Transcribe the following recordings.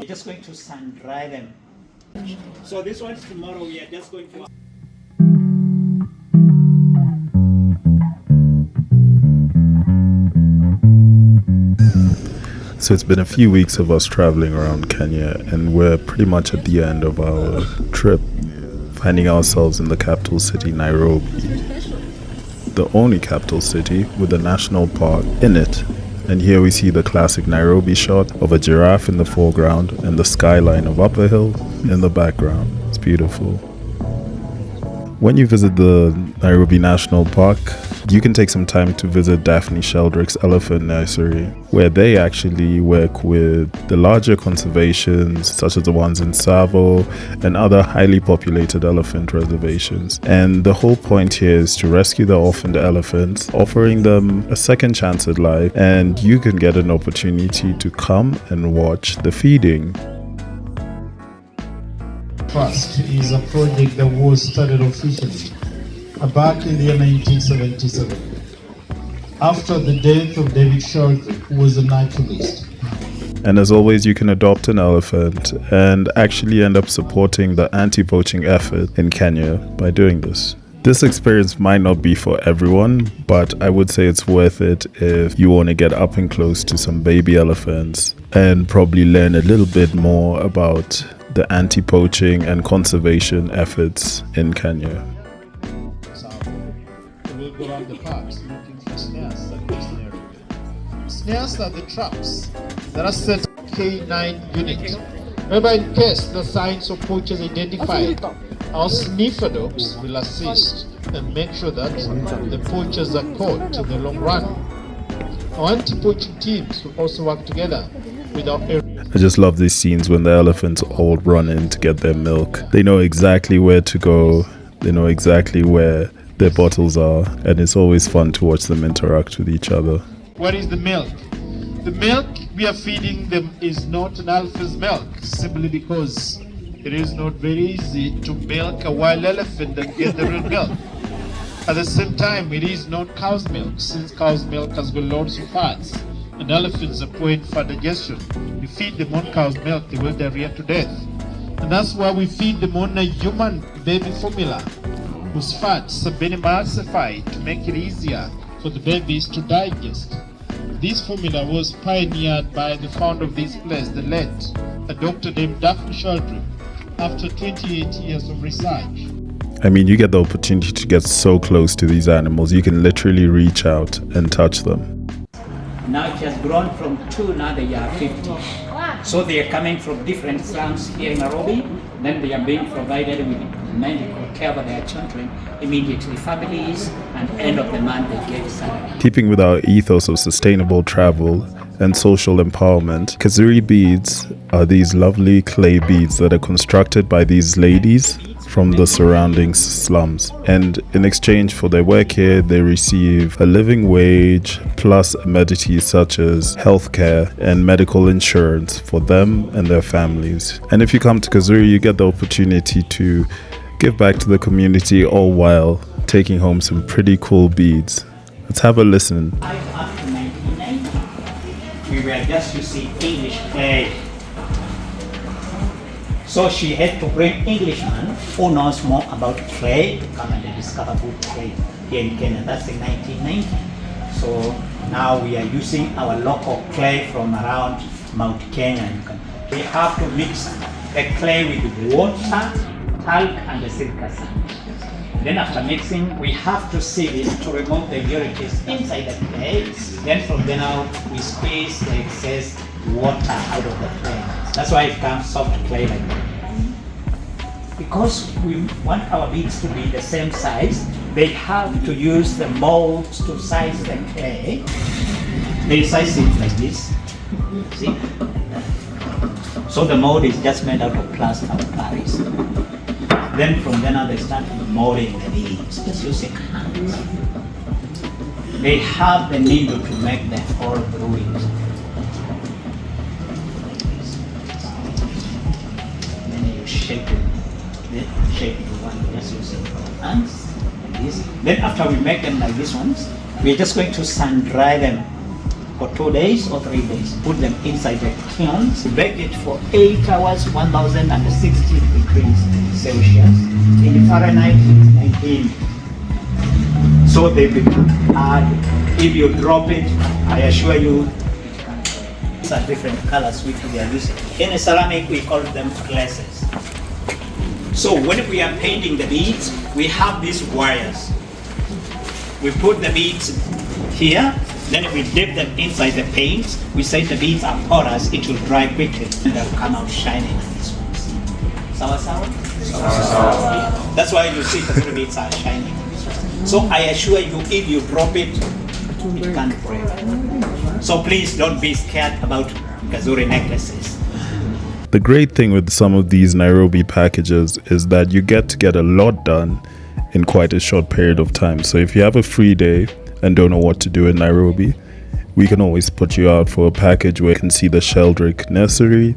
We're just going to sun dry them. So this one's tomorrow. We are just going to. So it's been a few weeks of us traveling around Kenya, and we're pretty much at the end of our trip, finding ourselves in the capital city, Nairobi, the only capital city with a national park in it. And here we see the classic Nairobi shot of a giraffe in the foreground and the skyline of Upper Hill in the background. It's beautiful. When you visit the Nairobi National Park, you can take some time to visit Daphne Sheldrick's Elephant Nursery, where they actually work with the larger conservations, such as the ones in Tsavo and other highly populated elephant reservations. And the whole point here is to rescue the orphaned elephants, offering them a second chance at life, and you can get an opportunity to come and watch the feeding. Trust is a project that was started officially back in the year 1977 after the death of David Sheldrick, who was a naturalist. And as always, you can adopt an elephant and actually end up supporting the anti-poaching effort in Kenya by doing this. This experience might not be for everyone, but I would say it's worth it if you want to get up and close to some baby elephants and probably learn a little bit more about the anti-poaching and conservation efforts in Kenya. So we'll go around the parks looking for snares that are in the area. Snares are the traps that are set K9 unit, whereby in case the signs of poachers identified, our sniffer dogs will assist and make sure that the poachers are caught in the long run. Our anti-poaching teams will also work together with our area. I just love these scenes when the elephants all run in to get their milk. They know exactly where to go, they know exactly where their bottles are, and it's always fun to watch them interact with each other. What is the milk? The milk we are feeding them is not an alpha's milk, simply because it is not very easy to milk a wild elephant and get the real milk. At the same time, it is not cow's milk, since cow's milk has got lots of fats, and elephants are poor in fat digestion. You feed them on cow's milk, they will diarrhea to death. And that's why we feed them on a human baby formula, whose fats have been emulsified to make it easier for the babies to digest. This formula was pioneered by the founder of this place, the late, a doctor named Daphne Sheldrick, after 28 years of research. I mean, you get the opportunity to get so close to these animals, you can literally reach out and touch them. Now it has grown from 2, now they are 50. So they are coming from different slums here in Nairobi. Then they are being provided with medical care for their children immediately, families, and end of the month they get salary. Keeping with our ethos of sustainable travel and social empowerment, Kazuri beads are these lovely clay beads that are constructed by these ladies from the surrounding slums, and in exchange for their work here they receive a living wage plus amenities such as healthcare and medical insurance for them and their families. And if you come to Kazuri, you get the opportunity to give back to the community, all while taking home some pretty cool beads. Let's have a listen. After 1990, we were just using English clay. So she had to bring Englishman who knows more about clay to come and discover good clay here in Kenya. That's in 1990. So now we are using our local clay from around Mount Kenya. We have to mix the clay with water, talc, and the silica sand. Then after mixing, we have to sieve it to remove the impurities inside the clay. Then from there now, we squeeze the excess water out of the clay. That's why it comes soft clay like that. Because we want our beads to be the same size, they have to use the molds to size the clay. They size it like this. See? So the mold is just made out of plaster or Paris. Then from then on they start molding the beads, just using hands. They have the needle to make the hole through it. Then you shape it. Shape it one, just using hands like this. Then after we make them like these ones, we're just going to sun dry them. for 2 days or 3 days. Put them inside the kilns, bake it for 8 hours, 1060 degrees Celsius. In Fahrenheit, it's 19. So they become hard. If you drop it, I assure you, these are different colors which we are using. In ceramic, we call them glasses. So when we are painting the beads, we have these wires. We put the beads here, then we dip them inside the paint. We say the beads are porous, it will dry quickly, and they'll come out shining like this one. Sawa sawa? Sawa. That's why you see the beads are shining. So I assure you, if you drop it, it can't break. So please don't be scared about Kazuri necklaces. The great thing with some of these Nairobi packages is that you get a lot done in quite a short period of time. So if you have a free day and don't know what to do in Nairobi, we can always put you out for a package where you can see the Sheldrick nursery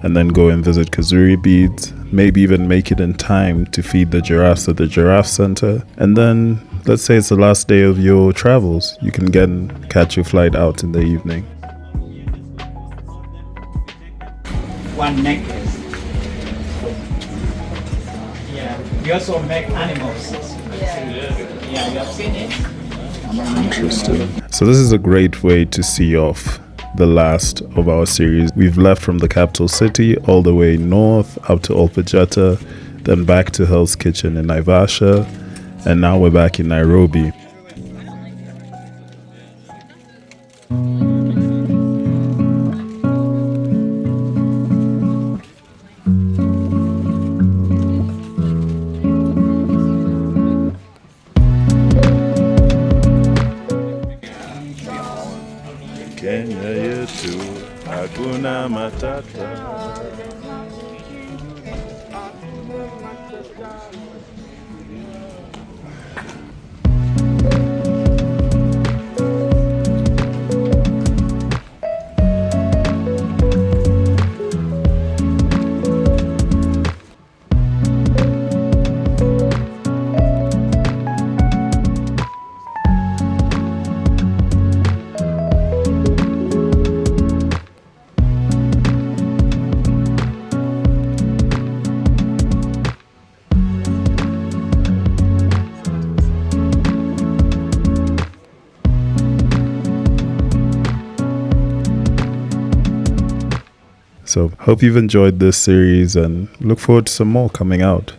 and then go and visit Kazuri beads, maybe even make it in time to feed the giraffes at the giraffe center. And then let's say it's the last day of your travels, you can catch your flight out in the evening. One necklace. Yeah, we also make animals. Yeah, you have seen it? Interesting. So this is a great way to see off the last of our series. We've left from the capital city all the way north up to Olpejeta, then back to Hell's Kitchen in Naivasha, and now we're back in Nairobi. Kenya yetu hakuna matata. So hope you've enjoyed this series and look forward to some more coming out.